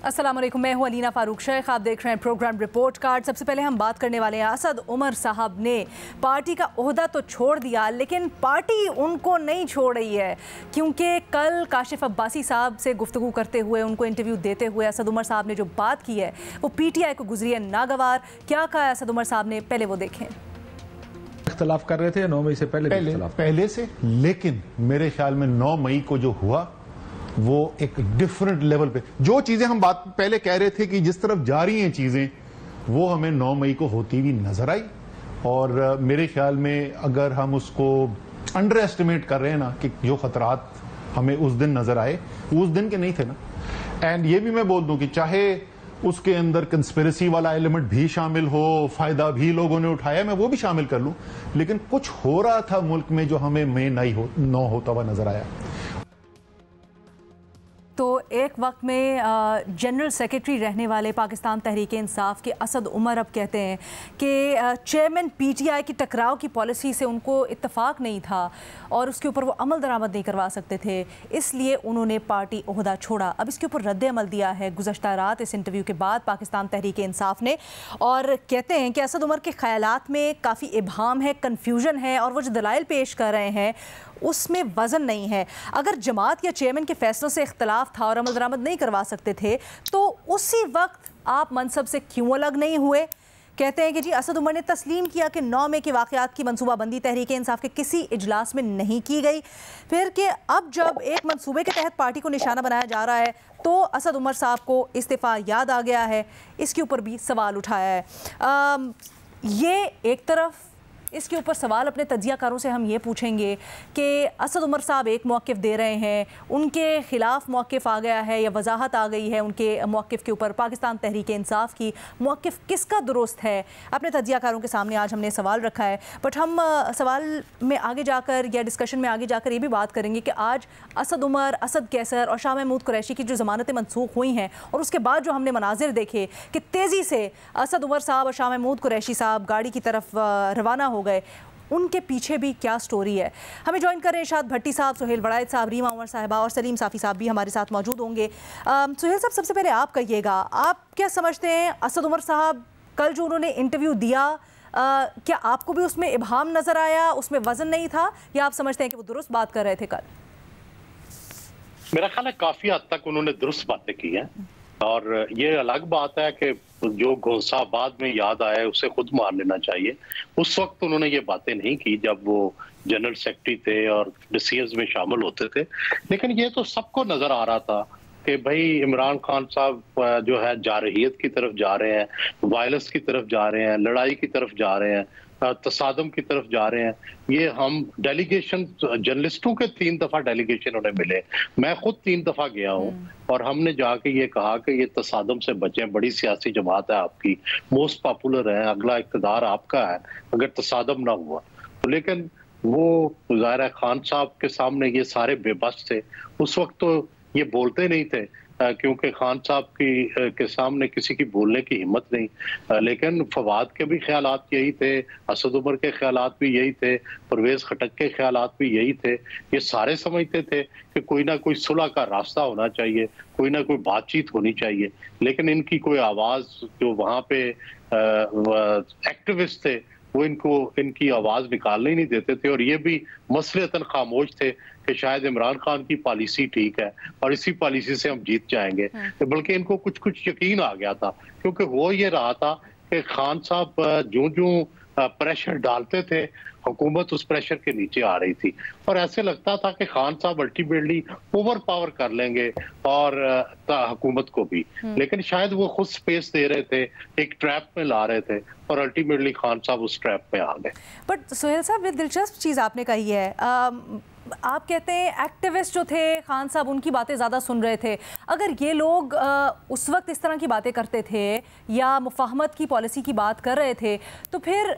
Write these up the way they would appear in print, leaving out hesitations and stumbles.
अस्सलाम वालेकुम, मैं हूं अलीना फारूक शेख। आप देख रहे हैं प्रोग्राम रिपोर्ट कार्ड। सबसे पहले हम बात करने वाले हैं असद उमर साहब ने पार्टी का ओहदा तो छोड़ दिया, लेकिन पार्टी उनको नहीं छोड़ रही है, क्योंकि कल काशिफ अब्बासी साहब से गुफ्तगू करते हुए, उनको इंटरव्यू देते हुए असद उमर साहब ने जो बात की है वो पीटीआई को गुजरी है नागवार। क्या कहा है असद उमर साहब ने, पहले वो देखें। इख्तलाफ कर रहे थे 9 मई से पहले से, लेकिन मेरे ख्याल में 9 मई को जो हुआ वो एक डिफरेंट लेवल पे, जो चीजें हम बात पहले कह रहे थे कि जिस तरफ जा रही हैं चीजें, वो हमें 9 मई को होती हुई नजर आई। और मेरे ख्याल में अगर हम उसको अंडर एस्टिमेट कर रहे हैं ना कि जो खतरात हमें उस दिन नजर आए वो उस दिन के नहीं थे ना। एंड ये भी मैं बोल दूं कि चाहे उसके अंदर कंस्पिरेसी वाला एलिमेंट भी शामिल हो, फायदा भी लोगों ने उठाया, मैं वो भी शामिल कर लूं, लेकिन कुछ हो रहा था मुल्क में जो हमें मई 9 होता हुआ नजर आया। तो एक वक्त में जनरल सेक्रेटरी रहने वाले पाकिस्तान तहरीक इंसाफ के असद उमर अब कहते हैं कि चेयरमैन पीटीआई की टकराव की पॉलिसी से उनको इत्तफाक नहीं था और उसके ऊपर वो अमल दरामद नहीं करवा सकते थे, इसलिए उन्होंने पार्टी ओहदा छोड़ा। अब इसके ऊपर रद्द अमल दिया है गुज़श्ता रात इस इंटरव्यू के बाद पाकिस्तान तहरीक इंसाफ ने, और कहते हैं कि असद उमर के ख्यालात में काफ़ी इबहाम है, कन्फ्यूजन है, और वो जो दलाइल पेश कर रहे हैं उसमें वज़न नहीं है। अगर जमात या चेयरमैन के फैसलों से इख्तलाफ था और अमल दरामद नहीं करवा सकते थे, तो उसी वक्त आप मनसब से क्यों अलग नहीं हुए। कहते हैं कि जी असद उमर ने तस्लीम किया कि 9 मई के वाक़यात की मनसूबाबंदी तहरीक इंसाफ के किसी इजलास में नहीं की गई, फिर कि अब जब एक मनसूबे के तहत पार्टी को निशाना बनाया जा रहा है तो असद उमर साहब को इस्तीफ़ा याद आ गया है। इसके ऊपर भी सवाल उठाया है। ये एक तरफ इसके ऊपर सवाल अपने तज्जियाकारों से हम ये पूछेंगे कि असद उमर साहब एक मौक़िफ़ दे रहे हैं, उनके ख़िलाफ़ मौक़िफ़ आ गया है या वजाहत आ गई है उनके मौक़िफ़ के ऊपर, पाकिस्तान तहरीक इंसाफ की मौक़िफ़ किसका दुरुस्त है, अपने तज्जियाकारों के सामने आज हमने सवाल रखा है। बट हम सवाल में आगे जाकर या डिस्कशन में आगे जाकर ये भी बात करेंगे कि आज असद उमर, असद कैसर और शाह महमूद कुरैशी की जो ज़मानतें मनसूख हुई हैं और उसके बाद जो हमने मनाजिर देखे कि तेज़ी से असद उमर साहब और शाह महमूद कुरैशी साहब गाड़ी की तरफ रवाना हो गए, उनके पीछे भी क्या स्टोरी है। हमें ज्वाइन कर रहे हैं इरशाद भट्टी साहब, सुहेल वड़ायत साहब, रीमा उमर साहिबा और सलीम साफ़ी साहब भी हमारे साथ मौजूद होंगे। सुहेल साहब, सबसे पहले आप कहिएगा, आप क्या समझते हैं असद उमर साहब कल जो उन्होंने इंटरव्यू दिया, क्या आपको भी उसमें इबहाम नज़र आया, उसमें वज़न नहीं था, या आप समझते हैं कि वो दुरुस्त बात कर रहे थे कल? मेरा ख्याल है काफ़ी हद तक उन्होंने दुरुस्त बातें की हैं, और ये अलग बात है कि जो घोंसा बाद में याद आया उसे खुद मार लेना चाहिए। उस वक्त उन्होंने ये बातें नहीं की जब वो जनरल सेक्रेटरी थे और डिसीजंस में शामिल होते थे, लेकिन ये तो सबको नजर आ रहा था कि भाई इमरान खान साहब जो है जारहियत की तरफ जा रहे हैं, वायलेंस की तरफ जा रहे हैं, लड़ाई की तरफ जा रहे हैं, तसादम की तरफ जा रहे हैं। ये हम डेलीगेशन जर्नलिस्टों के 3 दफा डेलीगेशन उन्हें मिले, मैं खुद 3 दफा गया हूँ, और हमने जाके ये कहा कि ये तसादम से बचें, बड़ी सियासी जमात है आपकी, मोस्ट पॉपुलर है, अगला इक़्तिदार आपका है अगर तसादम ना हुआ तो। लेकिन वो ज़ाहिर है खान साहब के सामने ये सारे बेबस थे। उस वक्त तो ये बोलते नहीं थे क्योंकि खान साहब के सामने किसी की बोलने की हिम्मत नहीं, लेकिन फवाद के भी ख्यालात यही थे, असद उमर के ख्यालात भी यही थे, परवेज खटक के ख्यालात भी यही थे। ये सारे समझते थे कि कोई ना कोई सुलह का रास्ता होना चाहिए, कोई ना कोई बातचीत होनी चाहिए, लेकिन इनकी कोई आवाज़, जो वहाँ पे एक्टिविस्ट थे, वो इनकी आवाज निकालने ही नहीं देते थे, और ये भी मसलतन खामोश थे कि शायद इमरान खान की पॉलिसी ठीक है और इसी पॉलिसी से हम जीत जाएंगे। बल्कि इनको कुछ कुछ यकीन आ गया था, क्योंकि वो ये रहा था कि खान साहब जो प्रेशर डालते थे, हुकूमत उस प्रेशर के नीचे आ रही थी, और ऐसे लगता था कि खान साहब अल्टीमेटली ओवर पावर कर लेंगे और हुकूमत को भी। लेकिन शायद वो खुद स्पेस दे रहे थे, एक ट्रैप में ला रहे थे, और अल्टीमेटली खान साहब उस ट्रैप में आ गए। बट सुहेल साहब, ये दिलचस्प चीज़ आपने कही है। आप कहते हैं एक्टिविस्ट जो थे खान साहब, उनकी बातें ज़्यादा सुन रहे थे। अगर ये लोग उस वक्त इस तरह की बातें करते थे या मुफाहमत की पॉलिसी की बात कर रहे थे, तो फिर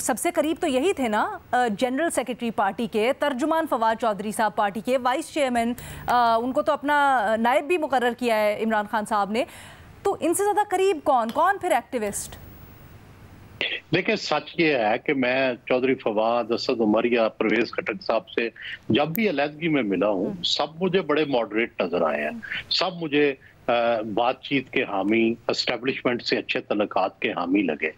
सबसे करीब तो यही थे ना जनरल सेक्रेटरी पार्टी के, तर्जुमान फवाद चौधरी साहब पार्टी के, वाइस चेयरमैन, उनको तो अपना नायब भी मुकर्रर किया है इमरान खान साहब ने। तो इनसे ज़्यादा करीब कौन फिर एक्टिविस्ट? देखिए, सच ये है कि मैं चौधरी फवाद, असद उमर या परवेज खटक साहब से जब भी अलहदगी में मिला हूँ, सब मुझे बड़े मॉडरेट नजर आए हैं। सब मुझे बातचीत के हामी, एस्टेब्लिशमेंट से अच्छे तल्लुकात के हामी लगे।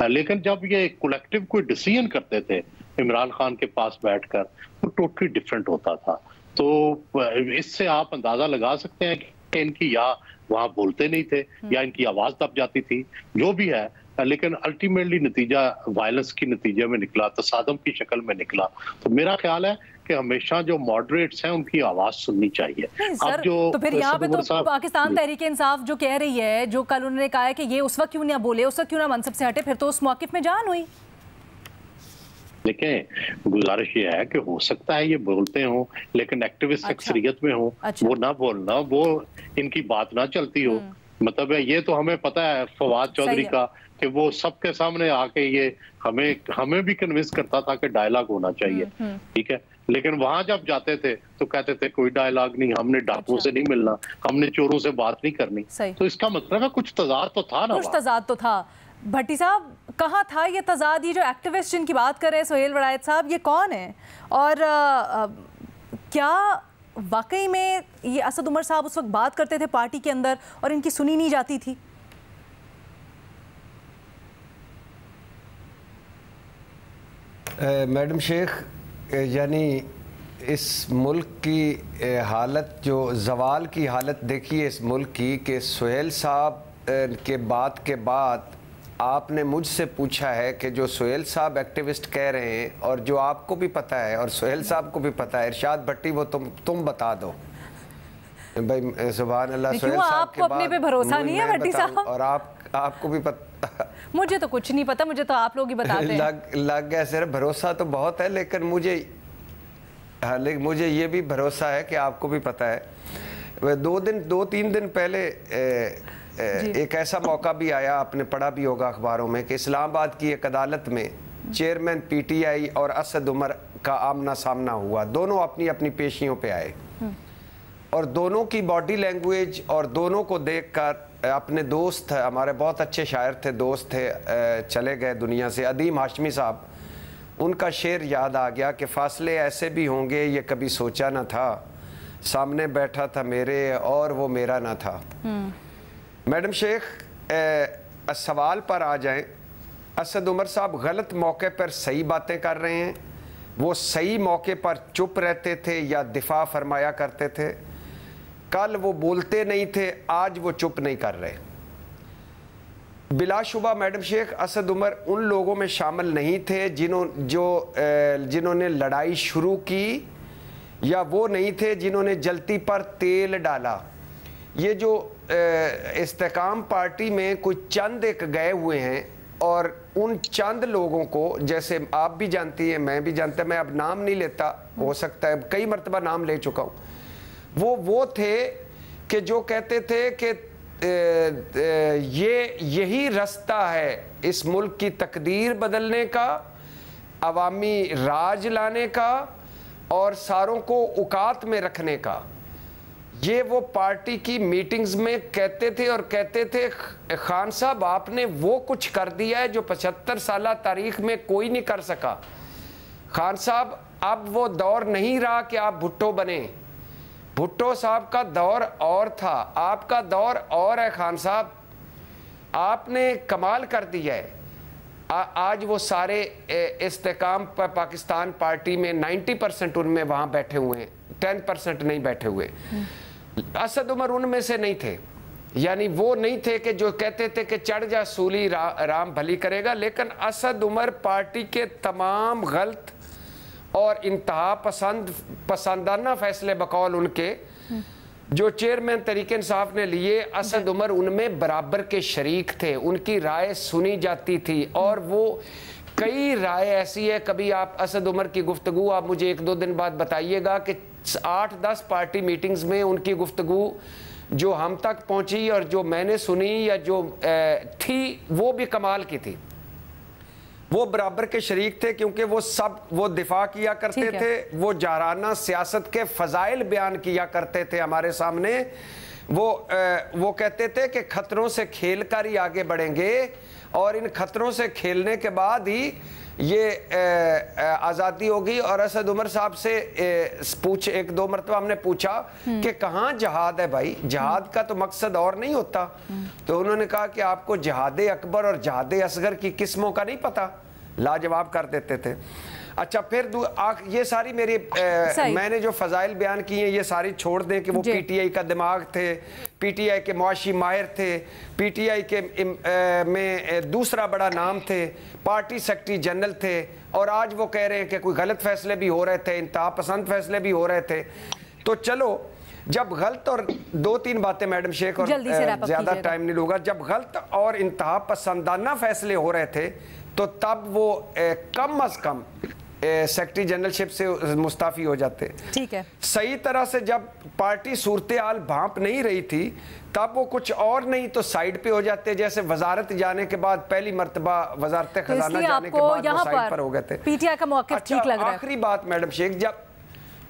लेकिन जब ये कलेक्टिव कोई डिसीजन करते थे इमरान खान के पास बैठकर, वो टोटली डिफरेंट होता था। तो इससे आप अंदाजा लगा सकते हैं कि इनकी या वहां बोलते नहीं थे या इनकी आवाज दब जाती थी, जो भी है, लेकिन अल्टीमेटली नतीजा वायलेंस की नतीजे में निकला, तसादम की शक्ल में निकला। तो मेरा ख्याल है कि हमेशा जो मॉडरेट्स हैं उनकी आवाज सुननी चाहिए। अब जो तो फिर यहाँ पे तो पाकिस्तान तहरीक इंसाफ जो कह रही है, जो कल उन्होंने कहा है कि ये उस वक्त क्यों ना बोले, उस वक्त क्यों ना मनसब से हटे, फिर तो उस मौक़िफ़ में जान हुई। देखें, गुजारिश ये है कि हो सकता है ये बोलते हो लेकिन एक्टिविस्ट अक्सरियत में हो, वो ना बोलना, वो इनकी बात ना चलती हो। मतलब है, ये तो हमें पता है फवाद चौधरी का कि वो सबके सामने आके ये हमें भी कन्विंस करता था कि डायलॉग होना चाहिए, ठीक है, लेकिन वहां जब जाते थे तो कहते थे कोई डायलॉग नहीं, हमने डाकुओं से नहीं मिलना, हमने चोरों से बात नहीं करनी। तो इसका मतलब है कुछ तजाद तो था ना, कुछ तजाद तो था। भट्टी साहब, कहाँ था ये तजाद? ये जो एक्टिविस्ट जिनकी बात कर रहे हैं सुहेल वड़ायत साहब, ये कौन है और क्या वाकई में ये असद उमर साहब उस वक्त बात करते थे पार्टी के अंदर और इनकी सुनी नहीं जाती थी? मैडम शेख, यानी इस मुल्क की हालत, जो जवाल की हालत देखिए इस मुल्क की, कि सुहेल साहब के बात के बाद आपने मुझसे पूछा है कि जो सुहेल साहब एक्टिविस्ट कह रहे हैं और जो आपको भी पता है और सुहेल साहब को भी पता है, इरशाद भट्टी, वो तुम बता दो भाई। सुभान अल्लाह, सुहेल साहब के अपने पे भरोसा नहीं है भट्टी साहब, और आपको भी पता। मुझे तो कुछ नहीं पता, मुझे तो आप लोग ही बताते हैं। लग गया सिर्फ, भरोसा तो बहुत है, लेकिन मुझे ये भी भरोसा है कि आपको भी पता है। 2-3 दिन पहले एक ऐसा मौका भी आया, आपने पढ़ा भी होगा अखबारों में, कि इस्लामाबाद की एक अदालत में चेयरमैन पीटीआई और असद उमर का आमना सामना हुआ। दोनों अपनी अपनी पेशियों पे आए और दोनों की बॉडी लैंग्वेज और दोनों को देखकर अपने दोस्त, हमारे बहुत अच्छे शायर थे, दोस्त थे, चले गए दुनिया से, अदीम हाशमी साहब, उनका शेर याद आ गया कि फासले ऐसे भी होंगे ये कभी सोचा ना था, सामने बैठा था मेरे और वो मेरा ना था। मैडम शेख, सवाल पर आ जाएं। असद उमर साहब गलत मौके पर सही बातें कर रहे हैं, वो सही मौके पर चुप रहते थे या दिफा फरमाया करते थे? कल वो बोलते नहीं थे, आज वो चुप नहीं कर रहे। बिलाशुबा मैडम शेख, असद उमर उन लोगों में शामिल नहीं थे जिन्होंने लड़ाई शुरू की, या वो नहीं थे जिन्होंने जलती पर तेल डाला। ये जो इस्तेकाम पार्टी में कुछ चंद एक गए हुए हैं और उन चंद लोगों को, जैसे आप भी जानती हैं, मैं भी जानता, मैं अब नाम नहीं लेता, हो सकता है कई मरतबा नाम ले चुका हूँ, वो थे कि जो कहते थे कि यही रास्ता है इस मुल्क की तकदीर बदलने का, अवामी राज लाने का और सारों को औकात में रखने का। ये वो पार्टी की मीटिंग्स में कहते थे और कहते थे, खान साहब आपने वो कुछ कर दिया है जो 75 साल तारीख में कोई नहीं कर सका। खान साहब, अब वो दौर नहीं रहा कि आप भुट्टो बने, भुट्टो साहब का दौर और था, आपका दौर और है। खान साहब, आपने कमाल कर दिया है। आज वो सारे इस्तेकाम पर पाकिस्तान पार्टी में 90% उनमें वहाँ बैठे हुए हैं, 10% नहीं बैठे हुए। असद उमर उनमें से नहीं थे, यानी वो नहीं थे कि जो कहते थे कि चढ़ जा सूली राम भली करेगा। लेकिन असद उमर पार्टी के तमाम गलत और इंतहा पसंदाना फैसले बकौल उनके जो चेयरमैन तहरीक इंसाफ ने लिए, असद उमर उनमें बराबर के शरीक थे, उनकी राय सुनी जाती थी। और वो कई राय ऐसी है, कभी आप असद उमर की गुफ्तगू आप मुझे 1-2 दिन बाद बताइएगा कि 8-10 पार्टी मीटिंग्स में उनकी गुफ्तगू जो हम तक पहुंची और जो मैंने सुनी या जो थी, वो भी कमाल की थी। वो बराबर के शरीक थे, क्योंकि वो दिफा किया करते थे, वो जाराना सियासत के फजाइल बयान किया करते थे हमारे सामने। वो कहते थे कि खतरों से खेल कर ही आगे बढ़ेंगे और इन खतरों से खेलने के बाद ही ये आज़ादी होगी। और असद उमर साहब से एक दो मरतबा हमने पूछा कि कहाँ जहाद है भाई, जहाद का तो मकसद और नहीं होता। तो उन्होंने कहा कि आपको जहाद अकबर और जहाद असगर की किस्मों का नहीं पता, लाजवाब कर देते थे। अच्छा, फिर ये सारी मेरी मैंने जो फजाइल बयान किए हैं ये सारी छोड़ दें कि वो पीटीआई का दिमाग थे, पीटीआई के मुआशी माहिर थे, पीटीआई के में दूसरा बड़ा नाम थे, पार्टी सेक्रेटरी जनरल थे, और आज वो कह रहे हैं कि कोई गलत फैसले भी हो रहे थे, इंतहा पसंद फैसले भी हो रहे थे। तो चलो, जब गलत, और दो तीन बातें मैडम शेख और ज्यादा टाइम नहीं लूंगा, जब गलत और इंतहा पसंदाना फैसले हो रहे थे तो तब वो कम अज कम सेक्रेटरी जनरलशिप से मुस्ताफी हो जाते। ठीक है। सही तरह से जब पार्टी सूरत हाल भांप नहीं रही थी तब वो कुछ और नहीं तो साइड पे हो जाते, जैसे वजारत जाने के बाद पहली मरतबा वजारत खजाना जाने के बाद वो साइड पर हो गए थे। पीटीआई का मौक़िफ़ ठीक लग रहा है। आखिरी बात मैडम शेख, जब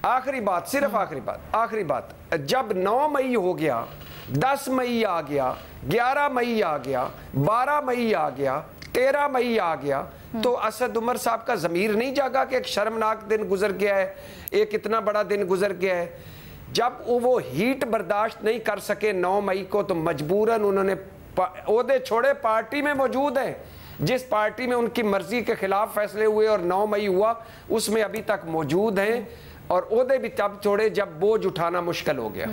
आखिरी बात, सिर्फ आखिरी बात, जब 9 मई हो गया, 10 मई आ गया, 11 मई आ गया, 12 मई आ गया, 13 मई आ गया, तो असद उमर साहब का ज़मीर नहीं जागा कि एक शर्मनाक दिन गुजर गया है, एक इतना बड़ा दिन गुजर गया है। जब वो हीट बर्दाश्त नहीं कर सके 9 मई को, तो मजबूरन उन्होंने ओहदे छोड़े, पार्टी में मौजूद हैं, जिस पार्टी में उनकी मर्जी के खिलाफ फैसले हुए और 9 मई हुआ उसमें अभी तक मौजूद हैं, और ओहदे भी तब छोड़े जब बोझ उठाना मुश्किल हो गया।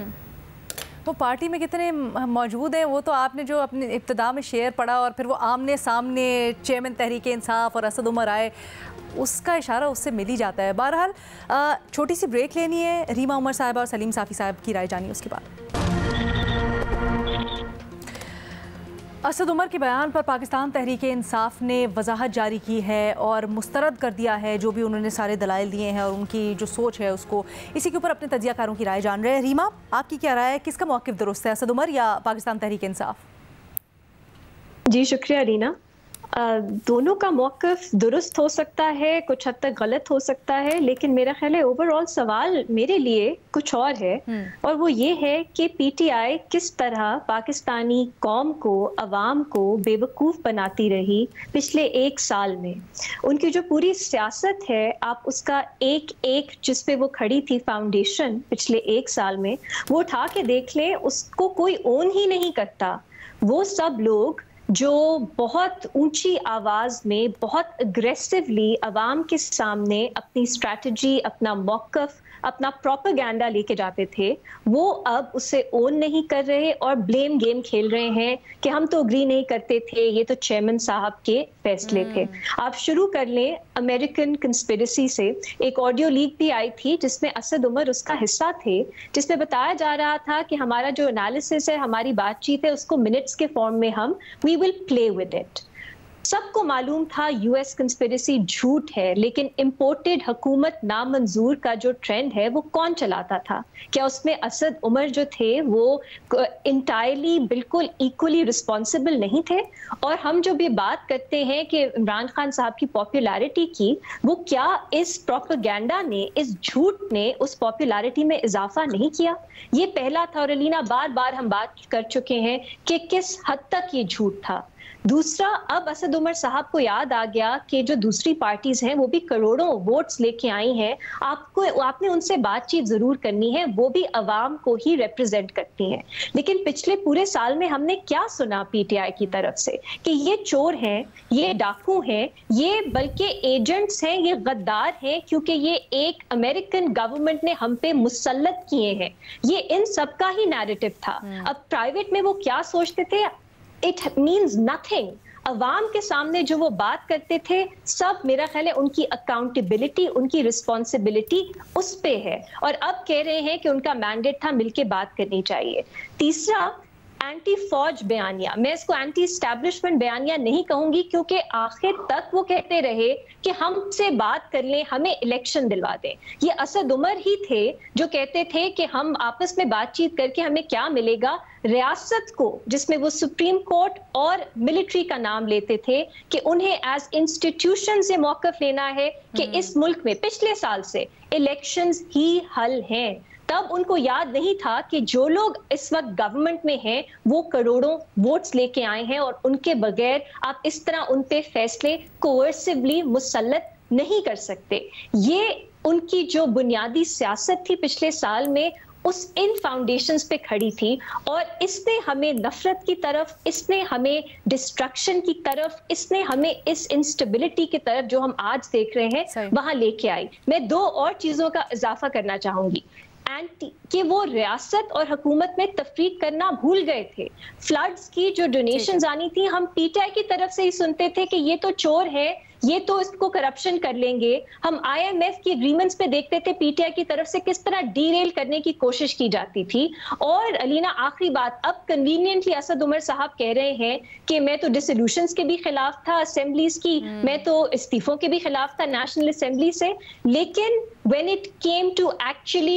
वो पार्टी में कितने मौजूद हैं वो तो आपने जो अपने इब्तिदा में शेर पढ़ा, और फिर वो आमने सामने चेयरमैन तहरीक इंसाफ और असद उमर आए, उसका इशारा उससे मिल ही जाता है। बहरहाल छोटी सी ब्रेक लेनी है, रीमा उमर साहब और सलीम साफ़ी साहब की राय जानिए उसके बाद। असद उमर के बयान पर पाकिस्तान तहरीक इंसाफ ने वजाहत जारी की है और मुस्तरद कर दिया है जो भी उन्होंने सारे दलाइल दिए हैं और उनकी जो सोच है उसको। इसी के ऊपर अपने तजियाकारों की राय जान रहे हैं। रीमा, आपकी क्या राय है, किसका मौक़िफ़ दुरुस्त है, असद उमर या पाकिस्तान तहरीक इंसाफ? जी शुक्रिया रीना। दोनों का मौक़िफ़ दुरुस्त हो सकता है, कुछ हद तक गलत हो सकता है, लेकिन मेरा ख्याल है ओवरऑल सवाल मेरे लिए कुछ और है, और वो ये है कि पीटीआई किस तरह पाकिस्तानी कौम को, अवाम को बेवकूफ़ बनाती रही पिछले 1 साल में। उनकी जो पूरी सियासत है, आप उसका एक एक जिस पे वो खड़ी थी फाउंडेशन पिछले 1 साल में, वो उठा के देख लें, उसको कोई ओन ही नहीं करता। वो सब लोग जो बहुत ऊंची आवाज में, बहुत अग्रेसिवली अवाम के सामने अपनी स्ट्रैटेजी, अपना मौक़िफ़, अपना प्रोपेगेंडा लेके जाते थे, वो अब उसे ओन नहीं कर रहे और ब्लेम गेम खेल रहे हैं कि हम तो अग्री नहीं करते थे, ये तो चेयरमैन साहब के फैसले थे। आप शुरू कर लें अमेरिकन कंस्पिरेसी से। एक ऑडियो लीक भी आई थी जिसमें असद उमर उसका हिस्सा थे, जिसमें बताया जा रहा था कि हमारा जो एनालिसिस है, हमारी बातचीत है, उसको मिनट्स के फॉर्म में हम we will play with it. सबको मालूम था यूएस कंस्पिरेसी झूठ है, लेकिन इंपोर्टेड हुकूमत नामंजूर का जो ट्रेंड है वो कौन चलाता था? क्या उसमें असद उमर जो थे वो इंटायरली बिल्कुल इक्वली रिस्पॉन्सिबल नहीं थे? और हम जो भी बात करते हैं कि इमरान खान साहब की पॉपुलैरिटी की, वो क्या इस प्रोपेगेंडा ने, इस झूठ ने उस पॉपुलैरिटी में इजाफा नहीं किया? ये पहला था। और अलीना, बार बार हम बात कर चुके हैं कि किस हद तक ये झूठ था। दूसरा, अब असद उमर साहब को याद आ गया कि जो दूसरी पार्टीज हैं वो भी करोड़ों वोट्स लेके आई हैं, आपने उनसे बातचीत जरूर करनी है, वो भी अवाम को ही रिप्रेजेंट करती हैं। लेकिन पिछले पूरे साल में हमने क्या सुना पीटीआई की तरफ से कि ये चोर हैं, ये डाकू हैं, ये बल्कि एजेंट्स हैं, ये गद्दार हैं, क्योंकि ये एक अमेरिकन गवर्नमेंट ने हम पे मुसल्लत किए हैं। ये इन सबका ही नैरेटिव था। अब प्राइवेट में वो क्या सोचते थे, इट मीन्स नथिंग। अवाम के सामने जो वो बात करते थे, सब मेरा ख्याल है उनकी अकाउंटेबिलिटी, उनकी रिस्पॉन्सिबिलिटी उस पे है, और अब कह रहे हैं कि उनका मैंडेट था मिलके बात करनी चाहिए। तीसरा, एंटी फौज बयानिया, मैं इसको एंटी एस्टैब्लिशमेंट बयानिया नहीं कहूंगी, क्योंकि आखिर तक वो कहते रहे कि हमसे बात कर लें, हमें इलेक्शन दिलवा दें। ये असद उमर ही थे जो कहते थे कि हम आपस में बातचीत करके हमें क्या मिलेगा, रियासत को, जिसमें वो सुप्रीम कोर्ट और मिलिट्री का नाम लेते थे, कि उन्हें एज इंस्टीट्यूशन से मौक़िफ़ लेना है कि इस मुल्क में पिछले साल से इलेक्शंस ही हल हैं। तब उनको याद नहीं था कि जो लोग इस वक्त गवर्नमेंट में हैं वो करोड़ों वोट्स लेके आए हैं और उनके बगैर आप इस तरह उन पे फैसले कोअर्सिवली मुसल्लत नहीं कर सकते। ये उनकी जो बुनियादी सियासत थी पिछले साल में उस इन फाउंडेशंस पे खड़ी थी और इसने हमें नफरत की तरफ, इसने हमें डिस्ट्रक्शन की तरफ, इसने हमें इस इंस्टेबिलिटी की तरफ जो हम आज देख रहे हैं वहां लेके आई। मैं दो और चीजों का इजाफा करना चाहूंगी कि वो रियासत और हुकूमत में तफरीक करना भूल गए थे। फ्लड्स की जो डोनेशंस आनी थी, हम पीटीआई की तरफ से ही सुनते थे कि ये तो चोर है, ये तो इसको करप्शन कर लेंगे। हम आईएमएफ की एग्रीमेंट्स पे देखते थे पीटीआई की तरफ से किस तरह डीरेल करने की कोशिश की जाती थी। और अलीना, आखिरी बात, अब कन्वीनियंटली असद उमर साहब कह रहे हैं कि मैं तो डिसोल्यूशंस के भी खिलाफ था असेंबलीज की, मैं तो इस्तीफों के भी खिलाफ था नेशनल असेंबली से, लेकिन when it came to actually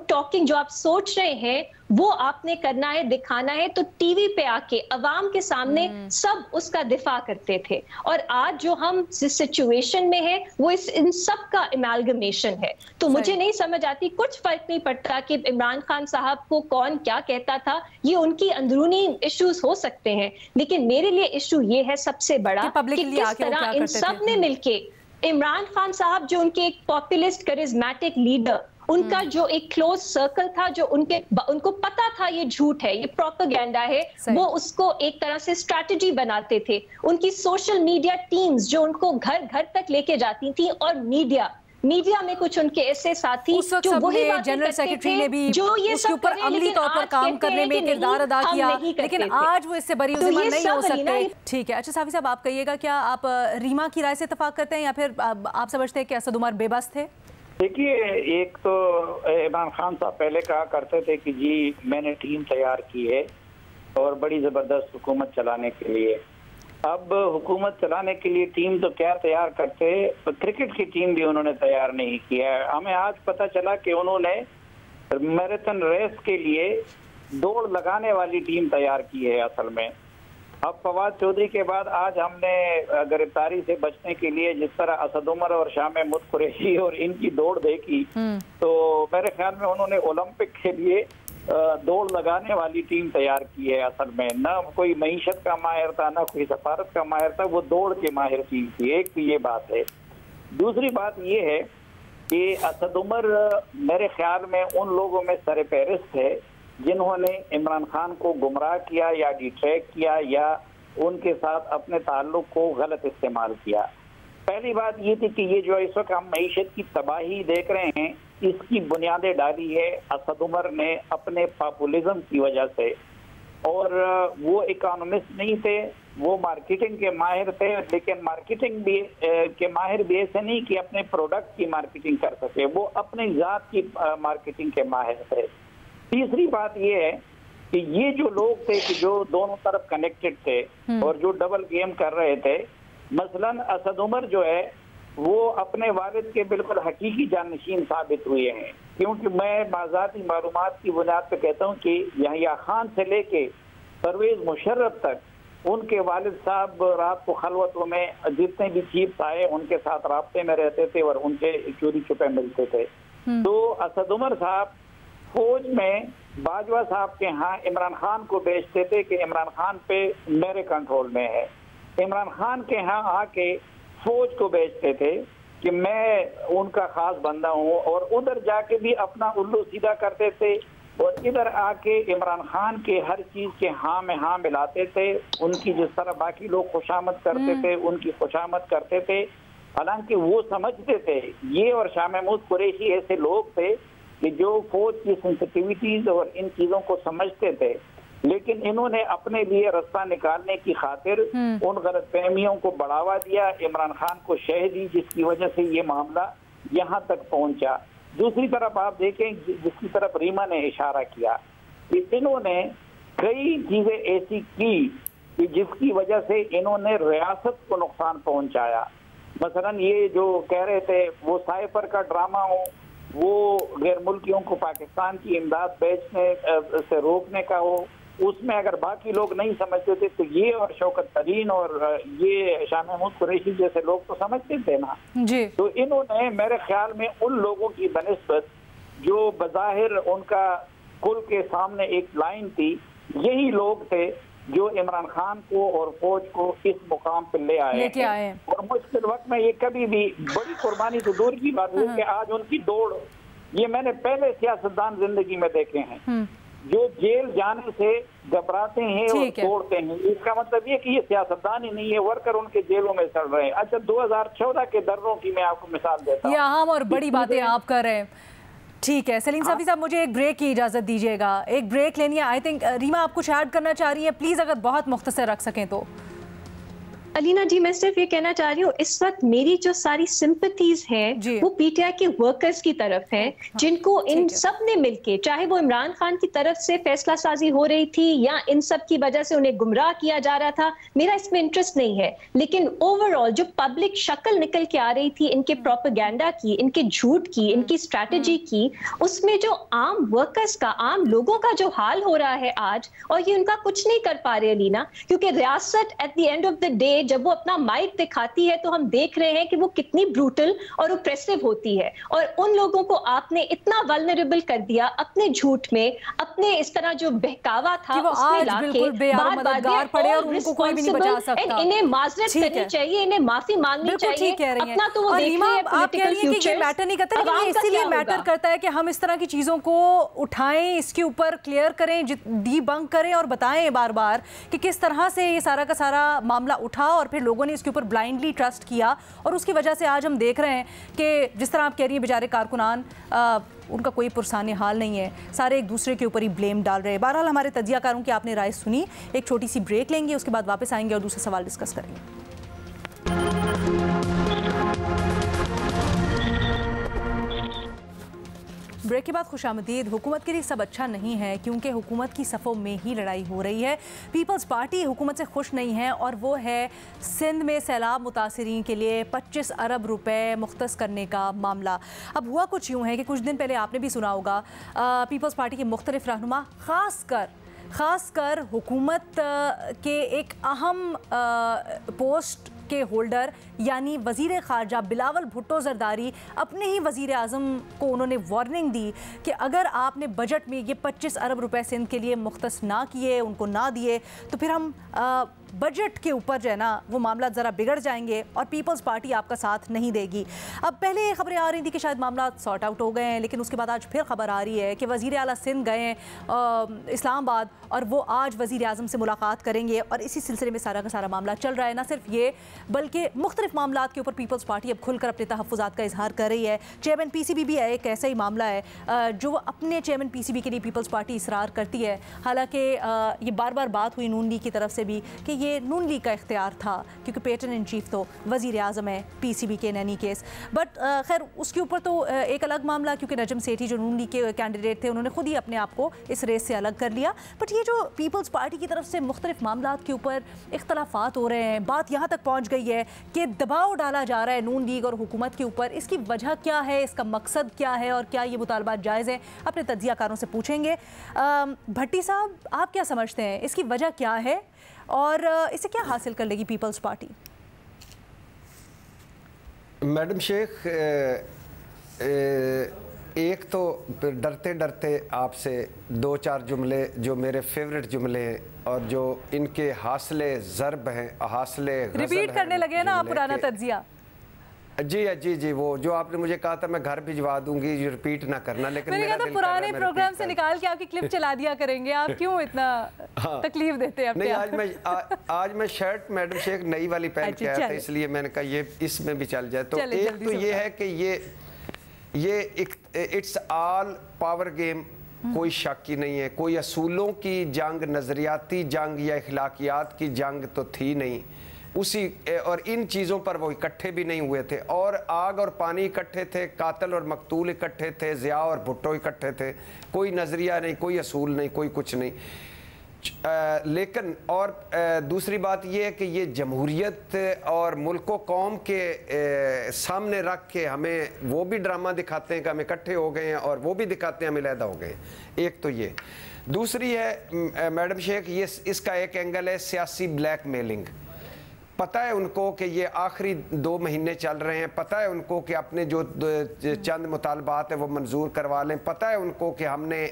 talking, जो आप सोच रहे हैं वो आपने करना है, दिखाना है, तो टीवी पे आके अवाम के सामने सब उसका दिफा करते थे। और आज जो हम जिस सिचुएशन में है वो इन सब का इमालगमेशन है। तो मुझे नहीं समझ आती, कुछ फर्क नहीं पड़ता कि इमरान खान साहब को कौन क्या कहता था, ये उनकी अंदरूनी इश्यूज हो सकते हैं, लेकिन मेरे लिए इशू ये है सबसे बड़ा कि किस तरह इन सब ने मिलके इमरान खान साहब जो उनके एक पॉपुलिस्ट करिज्मेटिक लीडर, उनका जो एक क्लोज सर्कल था, जो उनको पता था ये झूठ है, ये प्रोपेगेंडा है, वो उसको एक तरह से स्ट्रैटेजी बनाते थे। उनकी सोशल मीडिया टीम्स जो उनको घर घर तक लेके जाती थी, और मीडिया में कुछ उनके ऐसे साथी जो वही जनरल सेक्रेटरी ने भी जो ये उसके ऊपर अमली तौर पर काम करने में किरदार अदा किया, लेकिन आज वो इससे बरी ज़िम्मेदार नहीं हो सकते। ठीक है, अच्छा साफी साहब, आप कहिएगा, क्या आप रीमा की राय से इत्तेफाक करते हैं या फिर आप समझते हैं कि असद उमर बेबस थे? देखिए, एक तो इमरान खान साहब पहले कहा करते थे कि जी मैंने टीम तैयार की है और बड़ी ज़बरदस्त हुकूमत चलाने के लिए। अब हुकूमत चलाने के लिए टीम तो क्या तैयार करते, क्रिकेट की टीम भी उन्होंने तैयार नहीं किया है। हमें आज पता चला कि उन्होंने मैराथन रेस के लिए दौड़ लगाने वाली टीम तैयार की है असल में। अब फवाद चौधरी के बाद आज हमने गिरफ्तारी से बचने के लिए जिस तरह असद उमर और शाह महमूद कुरैशी और इनकी दौड़ देखी, तो मेरे ख्याल में उन्होंने ओलंपिक के लिए दौड़ लगाने वाली टीम तैयार की है असल में। ना कोई मईशत का माहिर था, ना कोई सफारत का माहिर था, वो दौड़ के माहिर टीम थी। एक तो ये बात है। दूसरी बात ये है कि असद उमर मेरे ख्याल में उन लोगों में सरफहरिस्त है जिन्होंने इमरान खान को गुमराह किया या डिट्रैक्ट किया या उनके साथ अपने ताल्लुक को गलत इस्तेमाल किया। पहली बात ये थी कि ये जो इस वक्त हम मईशत की तबाही देख रहे हैं, इसकी बुनियादें डाली है असद उमर ने अपने पॉपुलिज्म की वजह से। और वो इकोनॉमिस्ट नहीं थे, वो मार्केटिंग के माहिर थे, लेकिन मार्केटिंग भी के माहिर भी ऐसे नहीं कि अपने प्रोडक्ट की मार्केटिंग कर सके, वो अपनी ज़ात की मार्केटिंग के माहिर थे। तीसरी बात ये है कि ये जो लोग थे कि जो दोनों तरफ कनेक्टेड थे और जो डबल गेम कर रहे थे, मसलन असद उमर जो है वो अपने वालिद के बिल्कुल हकीकी जानशीन साबित हुए हैं, क्योंकि मैं बाज़ाती मालूमात की बुनियाद पे कहता हूँ कि यहया खान से लेके परवेज मुशर्रफ तक उनके वालिद साहब रात को खलवतों में जितने भी चीफ्स आए उनके साथ राब्ते में रहते थे और उनके चोरी छुपे मिलते थे। तो असद उमर साहब फौज में बाजवा साहब के यहाँ इमरान खान को भेजते थे कि इमरान खान पे मेरे कंट्रोल में है। इमरान खान के यहाँ आके फौज को भेजते थे कि मैं उनका खास बंदा हूँ, और उधर जाके भी अपना उल्लू सीधा करते थे और इधर आके इमरान खान के हर चीज के हाँ में हाँ मिलाते थे। उनकी जिस तरह बाकी लोग खुशामद करते थे उनकी खुशामद करते थे, हालांकि वो समझते थे, ये और शाह महमूद कुरैशी ऐसे लोग थे कि जो फौज की सेंसिटिविटीज और इन चीजों को समझते थे, लेकिन इन्होंने अपने लिए रास्ता निकालने की खातिर उन गलतफहमियों को बढ़ावा दिया, इमरान खान को शह दी, जिसकी वजह से ये मामला यहाँ तक पहुंचा। दूसरी तरफ आप देखें, जिसकी तरफ रीमा ने इशारा किया, कि इन्होंने कई चीजें ऐसी की कि जिसकी वजह से इन्होंने रियासत को नुकसान पहुंचाया। मसलन ये जो कह रहे थे वो साइफर का ड्रामा हो, वो गैर मुल्कियों को पाकिस्तान की इमदाद बेचने से रोकने का हो, उसमें अगर बाकी लोग नहीं समझते थे तो ये और शौकत तरीन और ये शाह महमूद कुरैशी जैसे लोग तो समझते थे ना जी। तो इन्होंने मेरे ख्याल में उन लोगों की बनिस्बत जो बज़ाहिर उनका कुल के सामने एक लाइन थी, यही लोग थे जो इमरान खान को और फौज को इस मुकाम पर लेके आए। और मुश्किल वक्त में ये कभी भी बड़ी कुर्बानी तो दूर की बात है कि आज उनकी दौड़, ये मैंने पहले सियासतदान जिंदगी में देखे हैं जो जेल जाने से घबराते हैं और तोड़ते हैं। इसका मतलब ये कि ये सियासतदान ही नहीं है, वर्कर उनके जेलों में सड़ रहे हैं। अच्छा, 2014 के दर्रों की मैं आपको मिसाल देता हूँ। ये अहम और बड़ी बातें आप कर रहे हैं। ठीक है सलीम साफी साहब, मुझे एक ब्रेक की इजाज़त दीजिएगा, एक ब्रेक लेनी है। आई थिंक रीमा आप कुछ ऐड करना चाह रही हैं, प्लीज़ अगर बहुत मुख्तसर रख सकें तो। अलीना जी, मैं सिर्फ ये कहना चाह रही हूँ, इस वक्त मेरी जो सारी सिंपैथीज हैं वो पीटीआई के वर्कर्स की तरफ हैं, जिनको इन सब ने मिलके, चाहे वो इमरान खान की तरफ से फैसला साजी हो रही थी या इन सब की वजह से उन्हें गुमराह किया जा रहा था, मेरा इसमें इंटरेस्ट नहीं है, लेकिन ओवरऑल जो पब्लिक शक्ल निकल के आ रही थी इनके प्रोपेगेंडा की, इनके झूठ की, इनकी स्ट्रैटेजी की, उसमें जो आम वर्कर्स का, आम लोगों का जो हाल हो रहा है आज, और ये उनका कुछ नहीं कर पा रहे अलीना, क्योंकि रियासत at the end of the day जब वो अपना माइट दिखाती है तो हम देख रहे हैं कि वो कितनी ब्रूटल और ऑप्रेसिव होती है। और उन लोगों को आपने इतना वल्नरेबल कर दिया अपने झूठ में, अपने इस तरह जो बहकावा था उसमें लाके बार-बार पड़े और उनको कोई भी नहीं बचा सकता। इन्हें माजरत करनी चाहिए, इन्हें माफी मांगनी चाहिए। अपना तो वो देख रहे हैं पॉलिटिकल फ्यूचर, ये मैटर नहीं करता, लेकिन इसीलिए मैटर करता है कि हम इस तरह की चीजों को उठाएं, इसके ऊपर क्लियर करें, डीबंक करें और बताएं बार-बार कि किस तरह से ये सारा का सारा मामला उठा और फिर लोगों ने इसके ऊपर ब्लाइंडली ट्रस्ट किया और उसकी वजह से आज हम देख रहे हैं कि जिस तरह आप कह रही हैं बेचारे कारकुनान, उनका कोई पुरसाने हाल नहीं है, सारे एक दूसरे के ऊपर ही ब्लेम डाल रहे हैं। बहरहाल हमारे तज्जियाकारों की आपने राय सुनी, एक छोटी सी ब्रेक लेंगे, उसके बाद वापस आएंगे और दूसरे सवाल डिस्कस करेंगे। ब्रेक के बाद खुशामदीद। हुकूमत के लिए सब अच्छा नहीं है क्योंकि हुकूमत की सफ़ों में ही लड़ाई हो रही है। पीपल्स पार्टी हुकूमत से खुश नहीं है और वो है सिंध में सैलाब मुतासरीन के लिए 25 अरब रुपए मुख्तस करने का मामला। अब हुआ कुछ यूँ है कि कुछ दिन पहले आपने भी सुना होगा पीपल्स पार्टी के मुख्तलिफ रहनुमा ख़ासकर हुकूमत के एक अहम पोस्ट के होल्डर यानी वज़ीर ख़ारजा बिलावल भुट्टो ज़रदारी, अपने ही वज़ीर आज़म को उन्होंने वार्निंग दी कि अगर आपने बजट में ये 25 अरब रुपए सिंध के लिए मुख्तस ना किए, उनको ना दिए, तो फिर हम बजट के ऊपर जो है ना वो मामला ज़रा बिगड़ जाएंगे और पीपल्स पार्टी आपका साथ नहीं देगी। अब पहले ये खबरें आ रही थी कि शायद मामला सॉर्ट आउट हो गए हैं, लेकिन उसके बाद आज फिर खबर आ रही है कि वज़ीर आला सिंध गए हैं इस्लामाबाद और वो आज वज़ीर आज़म से मुलाकात करेंगे और इसी सिलसिले में सारा का सारा मामला चल रहा है। ना सिर्फ ये बल्कि मुख्तलिफ मामलात के ऊपर पीपल्स पार्टी अब खुलकर अपने तहफ़्फ़ुज़ात का इजहार कर रही है। चेयरमैन PCB भी एक ऐसा ही मामला है जो अपने चेयरमैन PCB के लिए पीपल्स पार्टी इसरार करती है। हालांकि ये बार बार बात हुई नून लीग की तरफ से भी कि ये नून लीग का इख्तियार था क्योंकि पैटर्न इन चीफ तो वज़ीर आज़म है PCB के, इन एनी केस। बट खैर उसके ऊपर तो एक अलग मामला, क्योंकि नजम सेठी जो नून लीग के कैंडिडेट थे उन्होंने खुद ही अपने आप को इस रेस से अलग कर लिया। बट ये जो पीपल्स पार्टी की तरफ से मुख्तलिफ मामलात के ऊपर इख्तलाफात हो रहे हैं, बात यहाँ तक पहुँच गई है कि दबाव डाला जा रहा है नून लीग और हुकूमत के ऊपर, इसकी वजह क्या है, इसका मकसद क्या है और क्या ये मुतालबात जायज़ हैं, अपने तज्जियाकारों से पूछेंगे। भट्टी साहब, आप क्या समझते हैं, इसकी वजह क्या है और इसे क्या हासिल कर लेगी पीपल्स पार्टी? मैडम शेख, एक तो डरते डरते आपसे 2-4 जुमले जो मेरे फेवरेट जुमले हैं और जो इनके हासले ज़र्ब हैं, हासले रिपीट करने लगे हैं ना आप पुराना तज्जिया। जी, वो जो आपने मुझे कहा था मैं घर भिजवा दूंगी, रिपीट ना करना, लेकिन मैंने कहा था पुराने प्रोग्राम से निकाल के आपकी क्लिप चला दिया करेंगे, आप क्यों इतना तकलीफ देते हैं? नहीं, आज मैं शर्ट मैडम शेख नई वाली पहन के आया था, इसलिए मैंने कहा ये इसमें भी चल जाए। तो एक तो ये है कि ये इट्स ऑल पावर गेम, कोई शक ही नहीं है। कोई असूलों की जंग, नजरियाती जंग या इखलाकियात की जंग तो थी नहीं उसी, और इन चीज़ों पर वो इकट्ठे भी नहीं हुए थे, और आग और पानी इकट्ठे थे, कातिल और मकतूल इकट्ठे थे, ज़िया और भुट्टो इकट्ठे थे, कोई नज़रिया नहीं, कोई असूल नहीं, कोई कुछ नहीं। लेकिन और दूसरी बात यह है कि ये जमहूरियत और मुल्क व कौम के सामने रख के हमें वो भी ड्रामा दिखाते हैं कि हम इकट्ठे हो गए हैं और वो भी दिखाते हैं हम अलहदा हो गए हैं। एक तो ये, दूसरी है मैडम शेख, ये इसका एक एंगल है सियासी ब्लैकमेलिंग। पता है उनको कि ये आखिरी 2 महीने चल रहे हैं, पता है उनको कि अपने जो चंद मुतालबात है वो मंजूर करवा लें, पता है उनको कि हमने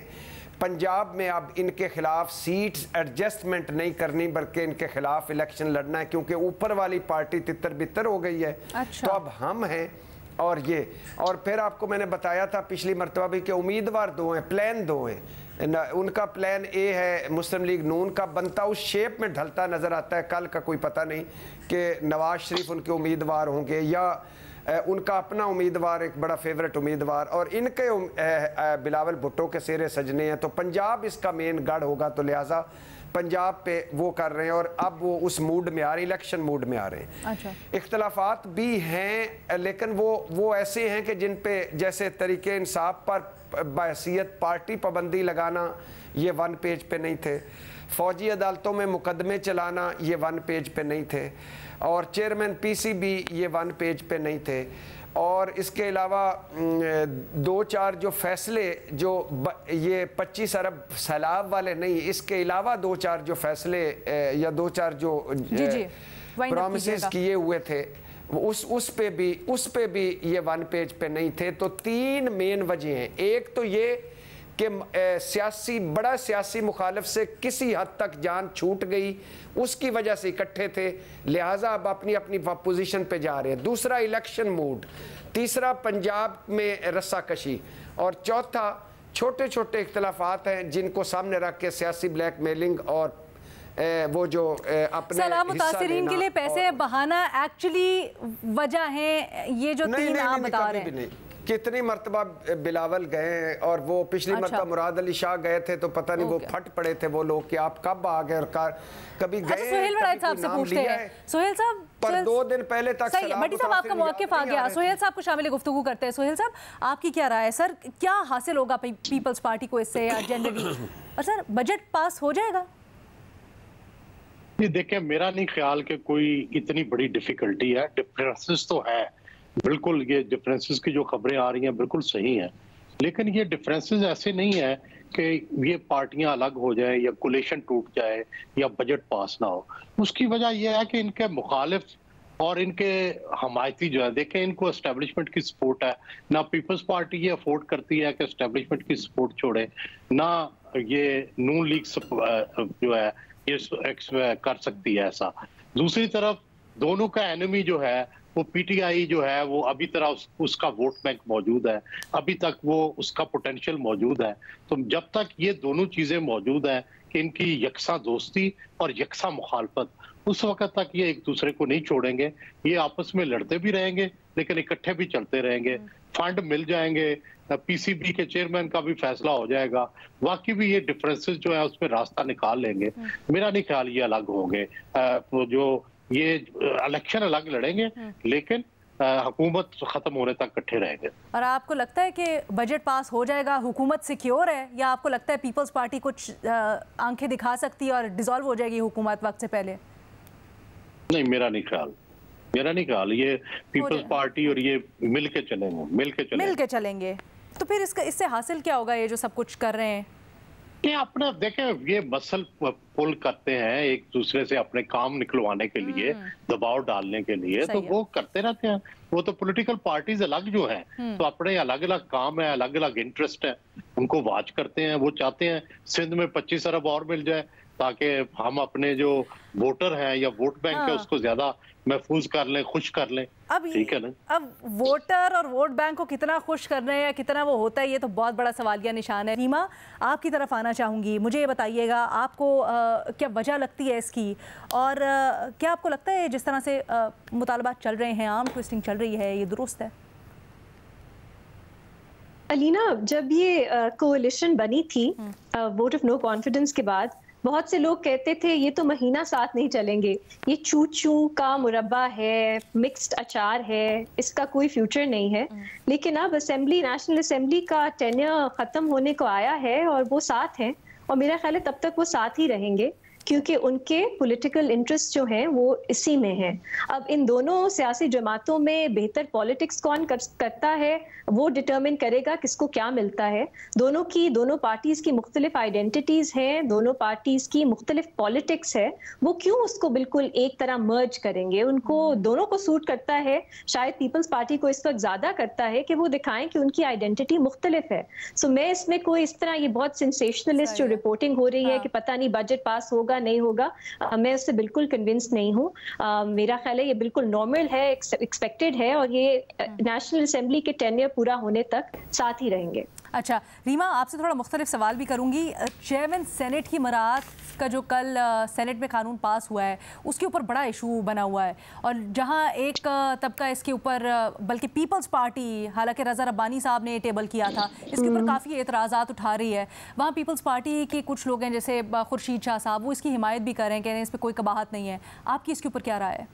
पंजाब में अब इनके खिलाफ सीट्स एडजस्टमेंट नहीं करनी बल्कि इनके खिलाफ इलेक्शन लड़ना है, क्योंकि ऊपर वाली पार्टी तितर बितर हो गई है। अच्छा। तो अब हम हैं और ये, और फिर आपको मैंने बताया था पिछली मरतबा भी कि उम्मीदवार 2 हैं, प्लान 2 हैं। उनका प्लान ए है मुस्लिम लीग नून का, बनता उस शेप में ढलता नज़र आता है, कल का कोई पता नहीं कि नवाज शरीफ उनके उम्मीदवार होंगे या उनका अपना उम्मीदवार एक बड़ा फेवरेट उम्मीदवार, और इनके बिलावल भुट्टो के सेरे सजने हैं। तो पंजाब इसका मेन गढ़ होगा, तो लिहाजा पंजाब पे वो कर रहे हैं और अब वो उस मूड में आ रहे हैं, इलेक्शन मूड में आ रहे हैं। अच्छा। इख्तलाफात भी हैं लेकिन वो ऐसे हैं कि जिन पे जैसे तरीके इंसाफ पर बहसीयत पार्टी पाबंदी लगाना ये 1 पेज पे नहीं थे, फौजी अदालतों में मुकदमे चलाना ये 1 पेज पे नहीं थे, और चेयरमैन पीसीबी ये 1 पेज पे नहीं थे, और इसके अलावा 2-4 जो फैसले जो ये 25 अरब सैलाब वाले नहीं, इसके अलावा 2-4 जो फैसले या 2-4 जो प्रॉमिसेस किए हुए थे उस पे भी ये 1 पेज पे नहीं थे। तो 3 मेन वजह हैं। एक तो ये कि बड़ा सियासी मुखालिफ से किसी हद तक जान छूट गई, उसकी वजह से इकट्ठे थे, लिहाजा अब अपनी अपनी पोजीशन पे जा रहे हैं। दूसरा इलेक्शन मूड, तीसरा पंजाब में रस्साकशी, और चौथा छोटे छोटे इख्तलाफात हैं जिनको सामने रख के सियासी ब्लैकमेलिंग और वो जो अपने सलाम मुतासिरीन के लिए पैसे बहाना एक्चुअली वजह है, ये जो 3 आप बता रहे हैं। कितनी मरतबा बिलावल गए और वो पिछली मरतबा मुराद अली शाह गए थे, तो पता नहीं वो फट पड़े थे वो लोग कि आप कब आ गए, और कभी गए। सोहेल वड़ाइच साहब से पूछते हैं। सोहेल साहब, पर 2 दिन पहले तक सही है, बटी साहब आपका मौक़िफ़ आ गया, सोहेल साहब को शामिल गुफ्तगू करते हैं। सोहेल साहब, आपकी क्या राय है सर, क्या हासिल होगा पीपल्स पार्टी को इससे या जनरली, और सर बजट पास हो जाएगा? ये देखें, मेरा नहीं ख्याल कि कोई इतनी बड़ी डिफिकल्टी है। डिफरेंसेस तो है बिल्कुल, ये डिफरेंसेस की जो खबरें आ रही हैं बिल्कुल सही हैं, लेकिन ये डिफरेंसेस ऐसे नहीं है कि ये पार्टियां अलग हो जाए या कोलिशन टूट जाए या बजट पास ना हो। उसकी वजह यह है कि इनके मुखालिफ और इनके हमायती जो है, देखें इनको एस्टेब्लिशमेंट की सपोर्ट है, ना पीपल्स पार्टी ये अफोर्ड करती है कि एस्टेब्लिशमेंट की सपोर्ट छोड़े, ना ये नून लीग जो है ये कर सकती है ऐसा। दूसरी तरफ दोनों का एनिमी जो है वो पीटीआई जो है वो अभी तरह उसका वोट बैंक मौजूद है, अभी तक वो उसका पोटेंशियल मौजूद है। तो जब तक ये दोनों चीजें मौजूद हैं कि इनकी यकसा दोस्ती और यकसा मुखालफत, उस वक्त तक ये एक दूसरे को नहीं छोड़ेंगे। ये आपस में लड़ते भी रहेंगे लेकिन इकट्ठे भी चलते रहेंगे, फंड मिल जाएंगे, पीसीबी के चेयरमैन का भी फैसला हो जाएगा, बाकी भी ये डिफरेंसेस जो है उसमें रास्ता निकाल लेंगे। मेरा नहीं ख्याल ये अलग होंगे, जो ये इलेक्शन अलग लड़ेंगे लेकिन हुकूमत खत्म होने तक इकट्ठे रहेंगे। और आपको लगता है कि बजट पास हो जाएगा, हुकूमत सिक्योर है, या आपको लगता है पीपल्स पार्टी कुछ आंखें दिखा सकती है और डिसॉल्व हो जाएगी हुकूमत वक्त से पहले? नहीं, मेरा नहीं ख्याल। ये पीपल्स पार्टी और ये मिल के चलेंगे। तो फिर इससे हासिल क्या होगा, ये जो सब कुछ कर रहे हैं? ये अपना देखें, ये मसल पुल करते हैं एक दूसरे से अपने काम निकलवाने के लिए, दबाव डालने के लिए, तो वो करते रहते हैं। वो तो पॉलिटिकल पार्टीज अलग जो हैं तो अपने अलग अलग काम है, अलग अलग इंटरेस्ट है, उनको वाच करते हैं। वो चाहते हैं सिंध में 25 अरब और मिल जाए ताकि हम अपने जो वोटर हैं या वोट बैंक है उसको ज्यादा महफूज कर लें, खुश कर लें। ठीक है ना? अब वोटर और वोट बैंक को कितना खुश करना है या कितना वो होता है, ये तो बहुत बड़ा सवालिया निशान है। रीमा, आपकी तरफ आना चाहूँगी, मुझे ये बताइएगा आपको क्या वजह लगती है इसकी, और क्या आपको लगता है जिस तरह से मुतालबात चल रहे हैं, आर्म ट्विस्टिंग चल रही है, ये दुरुस्त है? अलीना, जब ये कोalition बनी थी वोट ऑफ नो कॉन्फिडेंस के बाद, बहुत से लोग कहते थे ये तो महीना साथ नहीं चलेंगे, ये चू चू का मुरब्बा है, मिक्स्ड अचार है, इसका कोई फ्यूचर नहीं है। लेकिन अब नेशनल असेंबली का टेन्योर खत्म होने को आया है और वो साथ हैं, और मेरा ख्याल है तब तक वो साथ ही रहेंगे। क्योंकि उनके पॉलिटिकल इंटरेस्ट जो हैं वो इसी में हैं। अब इन दोनों सियासी जमातों में बेहतर पॉलिटिक्स कौन करता है वो डिटरमिन करेगा किसको क्या मिलता है। दोनों पार्टीज की मुख्तलिफ आइडेंटिटीज हैं, दोनों पार्टीज की मुख्तलिफ पॉलिटिक्स है, वो क्यों उसको बिल्कुल एक तरह मर्ज करेंगे। उनको दोनों को सूट करता है, शायद पीपल्स पार्टी को इस वक्त ज्यादा करता है कि वो दिखाएं कि उनकी आइडेंटिटी मुख्तलिफ है। सो मैं इसमें कोई इस तरह ये बहुत सेंसेशनलिस्ट जो रिपोर्टिंग हो रही है कि पता नहीं बजट पास होगा नहीं होगा, मैं उससे बिल्कुल कन्विंस नहीं हूँ। मेरा ख्याल है ये बिल्कुल नॉर्मल है, एक्सपेक्टेड है और ये नेशनल असेंबली के टेन्योर पूरा होने तक साथ ही रहेंगे। अच्छा रीमा, आपसे थोड़ा मुख्तलिफ सवाल भी करूंगी। चेयरमैन सेनेट की मरात का जो कल सेनेट में कानून पास हुआ है उसके ऊपर बड़ा इशू बना हुआ है, और जहां एक तबका इसके ऊपर, बल्कि पीपल्स पार्टी, हालांकि रज़ा रब्बानी साहब ने टेबल किया था, इसके ऊपर काफ़ी एतराज़ात उठा रही है। वहाँ पीपल्स पार्टी के कुछ लोग हैं जैसे खुर्शीद शाह साहब, वो इसकी हिमायत भी कर रहे हैं, कह रहे हैं इस पर कोई कबाहत नहीं है। आपकी इसके ऊपर क्या राय है?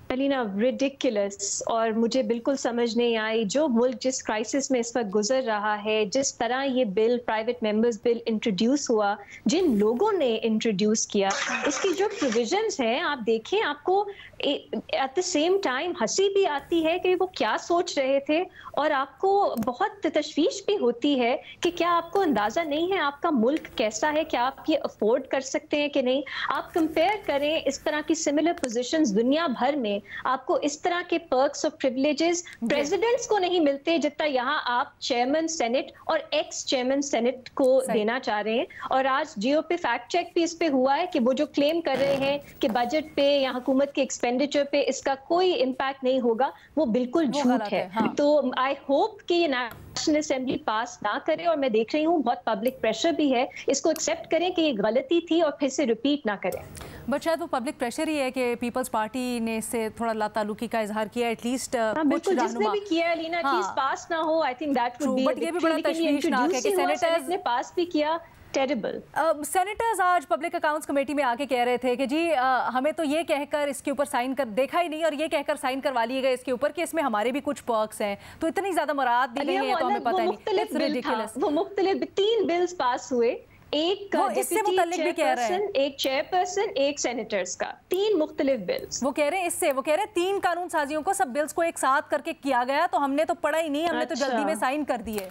अलीना, रिडिकुलस, और मुझे बिल्कुल समझ नहीं आई जो मुल्क जिस क्राइसिस में इस वक्त गुजर रहा है, जिस तरह ये bill private members bill introduce हुआ, जिन लोगों ने इंट्रोड्यूस किया, उसकी जो प्रोविजंस हैं आप देखें, आपको एट द सेम टाइम हंसी भी आती है कि वो क्या सोच रहे थे, और आपको बहुत तशवीश भी होती है कि क्या आपको अंदाजा नहीं है आपका मुल्क कैसा है, क्या आप ये अफोर्ड कर सकते हैं कि नहीं। आप कंपेयर करें इस तरह की सिमिलर पोजीशंस दुनिया भर में, आपको इस तरह के पर्क्स और प्रिविलेजेस प्रेसिडेंट्स को नहीं मिलते जितना यहाँ आप चेयरमैन सेनेट और एक्स चेयरमैन सेनेट को देना चाह रहे हैं। और आज जियो पे फैक्ट चेक भी इस पे हुआ है कि वो जो क्लेम कर रहे हैं कि बजट पे या हुकूमत के एक्सपेंडिचर पे इसका कोई इम्पैक्ट नहीं होगा, वो बिल्कुल झूठ है। हाँ। तो आई होप कि ये नेशनल असेंबली पास ना करे, और मैं देख रही हूँ बहुत पब्लिक प्रेशर भी है, इसको एक्सेप्ट करें कि ये गलती थी और फिर से रिपीट ना करें। बट शायद वो पब्लिक प्रेशर ही है कि पीपल्स पार्टी ने इससे थोड़ा लाताल्लुकी का इजहार किया, एटलीस्ट बिल्कुल जिसने भी किया लीना, एटलीस्ट पास ना हो, I think that would be. But ये भी बड़ा तशवीशनाक है कि सेनेटर्स ने पास भी किया। टेरिबल। सेनेटर्स आज पब्लिक अकाउंट्स कमेटी में आके कह रहे थे कि जी हमें तो ये कहकर इसके ऊपर साइन कर देखा ही नहीं, और ये कहकर साइन करवा लिए गए इसके ऊपर कि इसमें हमारे भी कुछ पर्क्स हैं, तो इतनी ज्यादा मुराद दी गई है तो हमें पता नहीं। वो मुख्तलिफ 3 बिल्स पास हुए, एक इससे मुतल्लिक भी कह रहे हैं, एक चेयरपर्सन, एक सेनेटर्स का, 3 मुख्तलिफ बिल्स। वो कह रहे हैं वो कह रहे हैं 3 कानून साजियों को, सब बिल्स को एक साथ करके किया गया, तो हमने तो पढ़ा ही नहीं, हमने तो जल्दी में साइन कर दिए।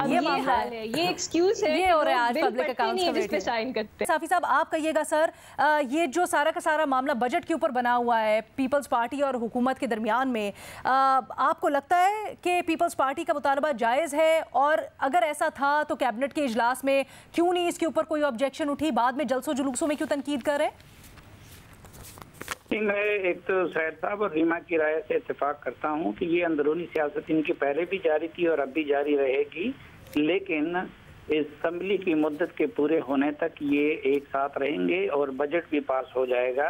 ये मामला है, ये एक्सक्यूज है, ये हो रहा है आज पब्लिक अकाउंट्स कमेटी पे साइन करते हैं। साफी साहब आप कहिएगा सर, ये जो सारा का सारा मामला बजट के ऊपर बना हुआ है पीपल्स पार्टी और हुकूमत के दरमियान में, आपको लगता है कि पीपल्स पार्टी का मुतालबा जायज़ है, और अगर ऐसा था तो कैबिनेट के इजलास में क्यों नहीं इसके ऊपर कोई ऑब्जेक्शन उठी, बाद में जलसों जुलूसों में क्यों तनकीद कर रहे हैं? मैं एक तो सैयद साहब और रीमा की राय से इत्तेफाक करता हूँ कि ये अंदरूनी सियासत इनकी पहले भी जारी थी और अब भी जारी रहेगी, लेकिन इस असेंबली की मुद्दत के पूरे होने तक ये एक साथ रहेंगे और बजट भी पास हो जाएगा।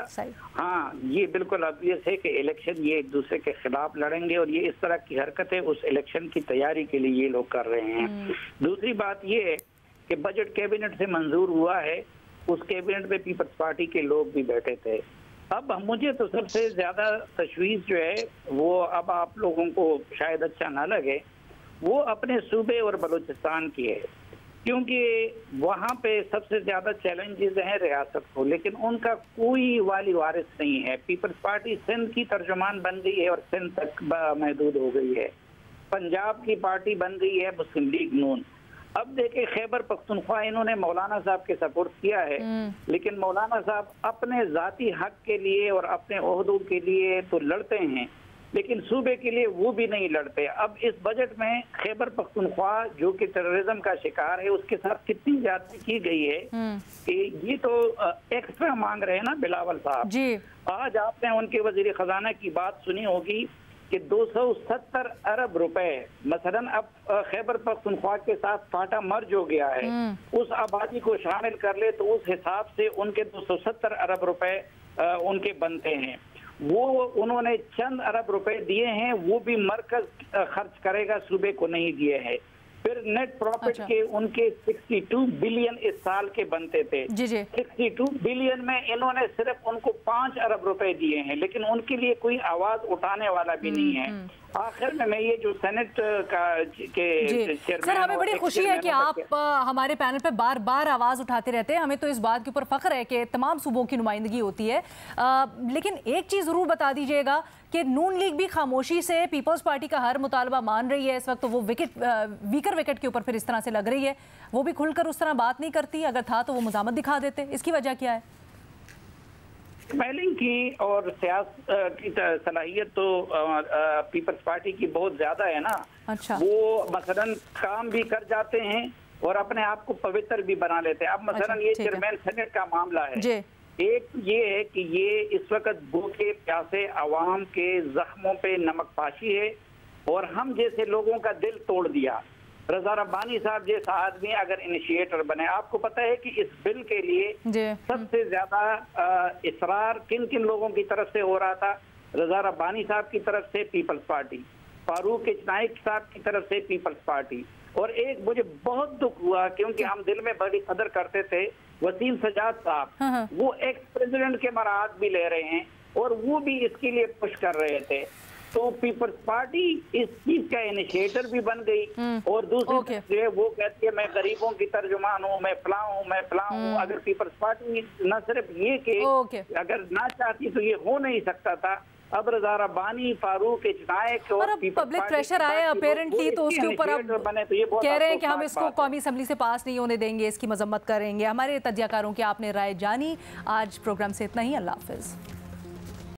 हाँ, ये बिल्कुल ऑब्वियस है कि इलेक्शन ये एक दूसरे के खिलाफ लड़ेंगे, और ये इस तरह की हरकतें उस इलेक्शन की तैयारी के लिए ये लोग कर रहे हैं। दूसरी बात ये है कि बजट कैबिनेट से मंजूर हुआ है, उस कैबिनेट में पीपल्स पार्टी के लोग भी बैठे थे। अब मुझे तो सबसे ज्यादा तशवीश जो है वो, अब आप लोगों को शायद अच्छा ना लगे, वो अपने सूबे और बलूचिस्तान की है, क्योंकि वहाँ पे सबसे ज्यादा चैलेंजेस हैं रियासत को, लेकिन उनका कोई वाली वारिस नहीं है। पीपल्स पार्टी सिंध की तर्जुमान बन गई है और सिंध तक महदूद हो गई है। पंजाब की पार्टी बन गई है मुस्लिम लीग नून। अब देखे खैबर पख्तूनख्वा, इन्होंने मौलाना साहब के सपोर्ट किया है, लेकिन मौलाना साहब अपने जाती हक के लिए और अपने ओहदों के लिए तो लड़ते हैं, लेकिन सूबे के लिए वो भी नहीं लड़ते। अब इस बजट में खैबर पख्तूनख्वा जो कि टेररिज्म का शिकार है, उसके साथ कितनी ज्यादती की गई है कि ये तो एक्स्ट्रा मांग रहे हैं ना बिलावल साहब जी। आज आपने उनके वजीर खजाना की बात सुनी होगी कि 270 अरब रुपए, मसलन अब खैबर पख्तूनख्वा के साथ फाटा मर्ज हो गया है, उस आबादी को शामिल कर ले तो उस हिसाब से उनके 270 अरब रुपए उनके बनते हैं। वो उन्होंने चंद अरब रुपए दिए हैं, वो भी मरकज खर्च करेगा, सूबे को नहीं दिए हैं। फिर नेट प्रॉफिट के उनके 62 बिलियन इस साल के बनते थे। 62 बिलियन में इन्होंने सिर्फ उनको 5 अरब रुपए दिए हैं, लेकिन उनके लिए कोई आवाज उठाने वाला भी नहीं है। आखिर में मैं ये जो सेनेट का के सर, हमें बड़ी खुशी है कि आप हमारे पैनल पे बार बार आवाज़ उठाते रहते हैं। हमें तो इस बात के ऊपर फख्र है कि तमाम सूबों की नुमाइंदगी होती है। लेकिन एक चीज़ ज़रूर बता दीजिएगा कि नून लीग भी खामोशी से पीपल्स पार्टी का हर मुतालबा मान रही है इस वक्त, तो वो वीकर विकेट के ऊपर फिर इस तरह से लग रही है, वो भी खुलकर उस तरह बात नहीं करती। अगर था तो वो मज़ामत दिखा देते। इसकी वजह क्या है? स्मेलिंग की और सियासत की सलाहियत तो पीपल्स पार्टी की बहुत ज्यादा है ना। अच्छा। वो मसलन काम भी कर जाते हैं और अपने आप को पवित्र भी बना लेते हैं। अब मसलन ये चेयरमैन सेनेट का मामला है। एक ये है कि ये इस वक्त भूखे प्यासे अवाम के जख्मों पे नमकपाशी है और हम जैसे लोगों का दिल तोड़ दिया। रजा रब्बानी साहब जैसा आदमी अगर इनिशिएटर बने, आपको पता है कि इस बिल के लिए सबसे ज्यादा इसरार किन किन लोगों की तरफ से हो रहा था? रजा रब्बानी साहब की तरफ से पीपल्स पार्टी, फारूक इजनाइक साहब की तरफ से पीपल्स पार्टी, और एक मुझे बहुत दुख हुआ क्योंकि हम दिल में बड़ी कदर करते थे, वसीम सजाद साहब, वो एक्स प्रेसिडेंट के मराद भी ले रहे हैं और वो भी इसके लिए पुश कर रहे थे। तो पीपल्स पार्टी इस चीज का इनिशिएटर भी बन गई और दूसरी जो है वो कहती है मैं गरीबों की तर्जुमान हूँ, मैं फलां हूँ, मैं फलां हूँ। अगर पीपल्स पार्टी न सिर्फ ये कि अगर ना चाहती तो ये हो नहीं सकता था। अब रजा रब्बानी, फारूक इजनाइक और पब्लिक प्रेशर आए अपेरेंटली, तो उसके ऊपर अब कह रहे हैं कि हम इसको कौमी असम्बली से पास नहीं होने देंगे, इसकी मजम्मत करेंगे। हमारे तज्जियाकारों की आपने राय जानी। आज प्रोग्राम से इतना ही। अल्लाह हाफिज।